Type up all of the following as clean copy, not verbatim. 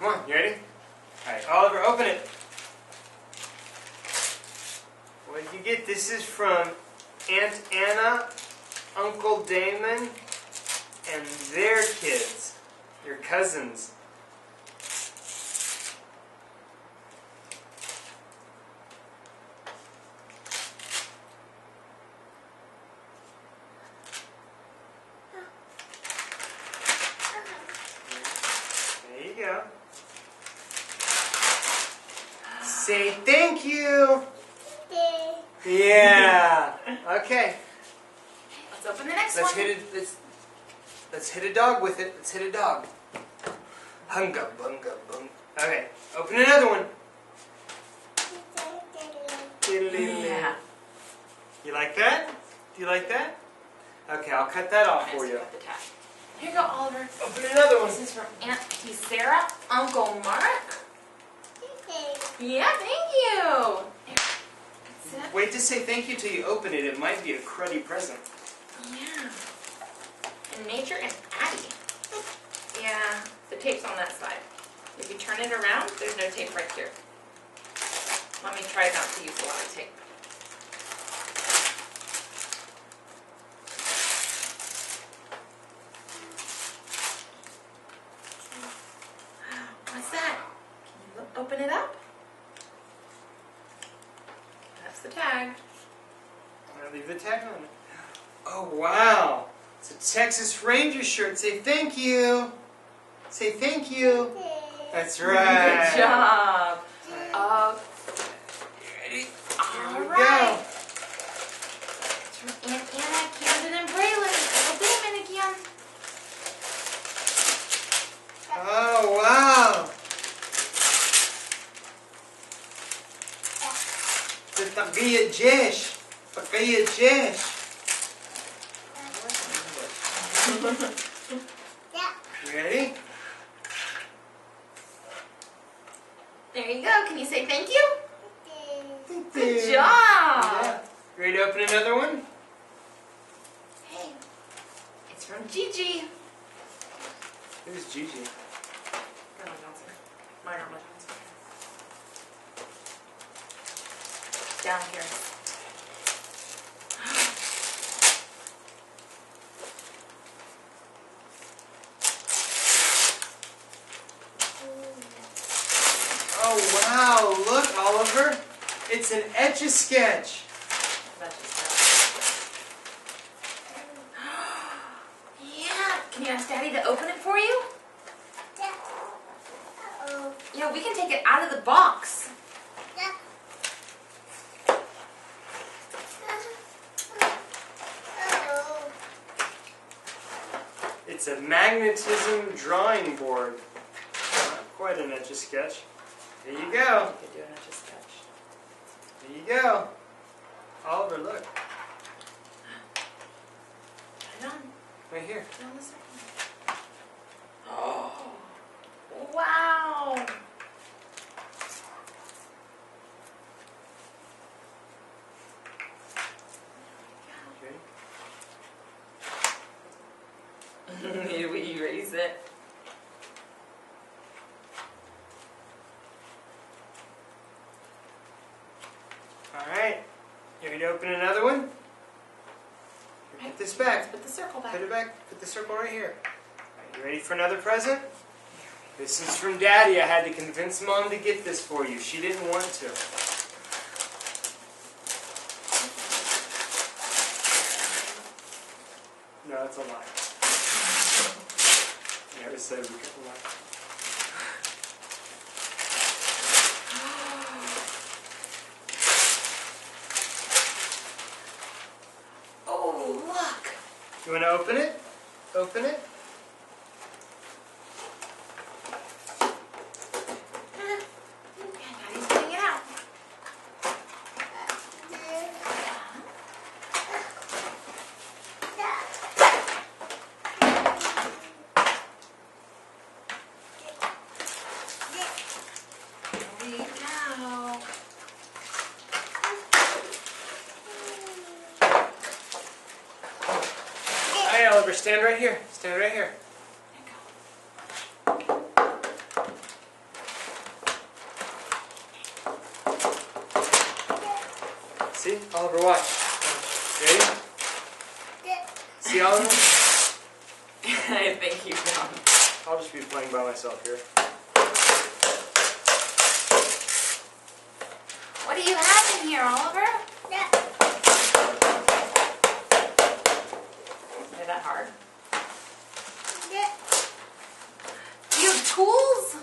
Come on, you ready? Alright, Oliver, open it. What did you get? This is from Aunt Anna, Uncle Damon, and their kids. Your cousins. There you go. Say thank you. Yeah. Okay. Let's open the next Let's one. hit it. Let's hit a dog with it. Let's hit a dog. Hunga bunga bung. Okay. Open another one. Yeah. You like that? Do you like that? Okay, I'll cut that off for you. Got the tag. Here you go, Oliver. Open another one. This is from Auntie Sarah, Uncle Mark. Yeah, thank you. There. Wait to say thank you till you open it. It might be a cruddy present. Yeah. And Nature and Addie. Yeah, the tape's on that side. If you turn it around, there's no tape right here. Let me try not to use a lot of tape. What's that? Can you open it up? That's the tag. I'm gonna leave the tag on it. Oh wow! It's a Texas Ranger shirt. Say thank you. Say thank you. That's right. Good job. You ready? All Here we right. go. It's from Aunt Anna, Camden, and Braylon. Uncle Damon again. Oh wow! Taqiyya Jesh. Taqiyya Jesh. You ready? There you go. Can you say thank you? Good Good job. Yeah. You ready to open another one? Hey, it's from Gigi. Who's Gigi? Mine are my down here. Oh wow! Look, Oliver. It's an Etch-a-Sketch. Yeah. Can you ask Daddy to open it for you? Yeah, we can take it out of the box. It's a magnetism drawing board. Not quite an Etch-a-Sketch. Here you go. You could do an Etch-a-Sketch. Here you go. Oliver, look. Put it on. Right here. Put it on the circle. Oh. Wow. Ready? We erase it. Alright. You ready to open another one? Put this back. Put the circle back. Put it back. Put the circle right here. Alright, you ready for another present? This is from Daddy. I had to convince Mom to get this for you. She didn't want to. No, it's a lie. Never said we couldn't lie. Oh, look. You want to open it? Open it? Daddy's getting it out. There you go. Hey, Oliver, stand right here. Stand right here. There you go. See? Oliver, watch. Ready? See Oliver? I think you found. I'll just be playing by myself here. What do you have in here, Oliver? Is that hard? Do you have tools?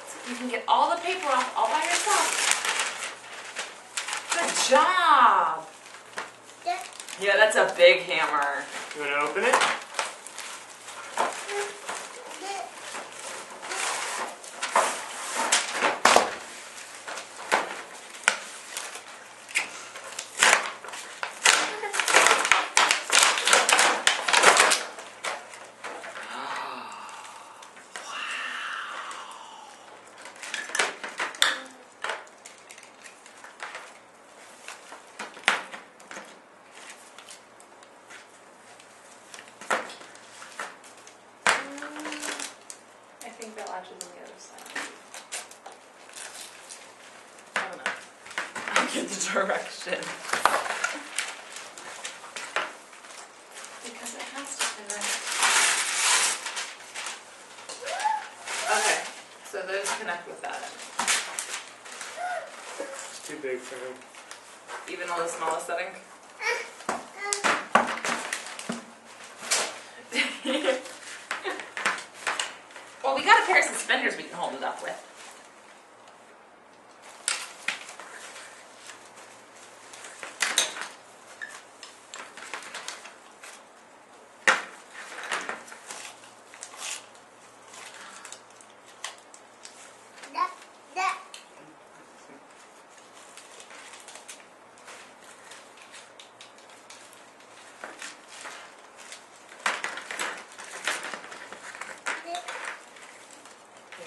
So you can get all the paper off all by yourself. Good job. Yeah, that's a big hammer. You want to open it? I think that latches on the other side. I don't know. I'll get the direction. Because it has to fit right. Okay, so those connect with that. It's too big for him. Even on the smallest setting. Well, we got a pair of suspenders we can hold it up with.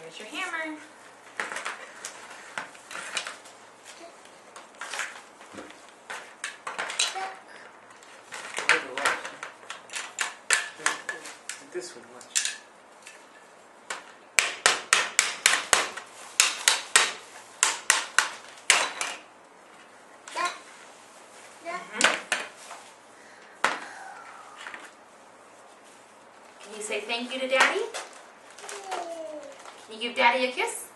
Here's your hammer. This one, watch. Can you say thank you to Daddy? Can you give Daddy a kiss?